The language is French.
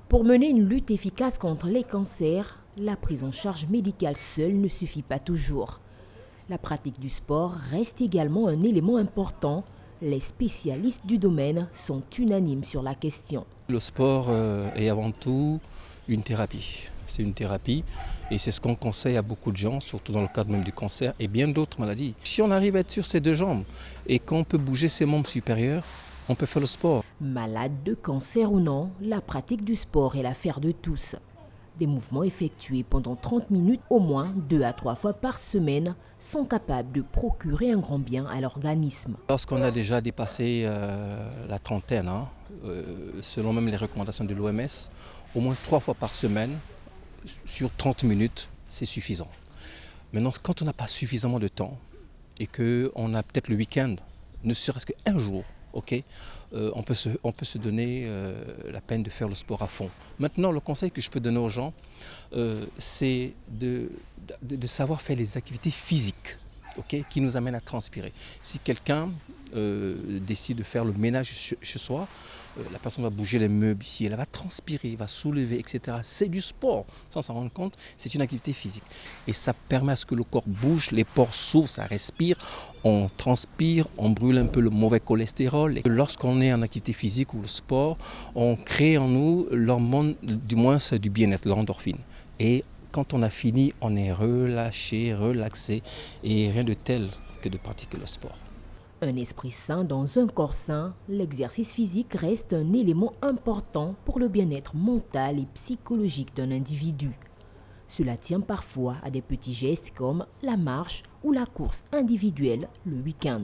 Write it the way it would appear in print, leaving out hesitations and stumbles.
Pour mener une lutte efficace contre les cancers, la prise en charge médicale seule ne suffit pas toujours. La pratique du sport reste également un élément important. Les spécialistes du domaine sont unanimes sur la question. Le sport est avant tout une thérapie. C'est une thérapie et c'est ce qu'on conseille à beaucoup de gens, surtout dans le cadre même du cancer et bien d'autres maladies. Si on arrive à être sur ses deux jambes et qu'on peut bouger ses membres supérieurs, on peut faire le sport. Malade de cancer ou non, la pratique du sport est l'affaire de tous. Des mouvements effectués pendant 30 minutes au moins 2 à 3 fois par semaine sont capables de procurer un grand bien à l'organisme. Lorsqu'on a déjà dépassé la trentaine, selon même les recommandations de l'OMS, au moins 3 fois par semaine, sur 30 minutes, c'est suffisant. Maintenant, quand on n'a pas suffisamment de temps et qu'on a peut-être le week-end, ne serait-ce qu'un jour, on peut se donner la peine de faire le sport à fond. Maintenant, le conseil que je peux donner aux gens, c'est de savoir faire les activités physiques qui nous amènent à transpirer. Si quelqu'un décide de faire le ménage chez soi, la personne va bouger les meubles ici, elle va transpirer, va soulever, etc. C'est du sport, sans s'en rendre compte, c'est une activité physique. Et ça permet à ce que le corps bouge, les pores s'ouvrent, ça respire, on transpire, on brûle un peu le mauvais cholestérol. Et lorsqu'on est en activité physique ou le sport, on crée en nous l'hormone, du moins c'est du bien-être, l'endorphine. Et quand on a fini, on est relâché, relaxé et rien de tel que de pratiquer le sport. Un esprit sain dans un corps sain, l'exercice physique reste un élément important pour le bien-être mental et psychologique d'un individu. Cela tient parfois à des petits gestes comme la marche ou la course individuelle le week-end.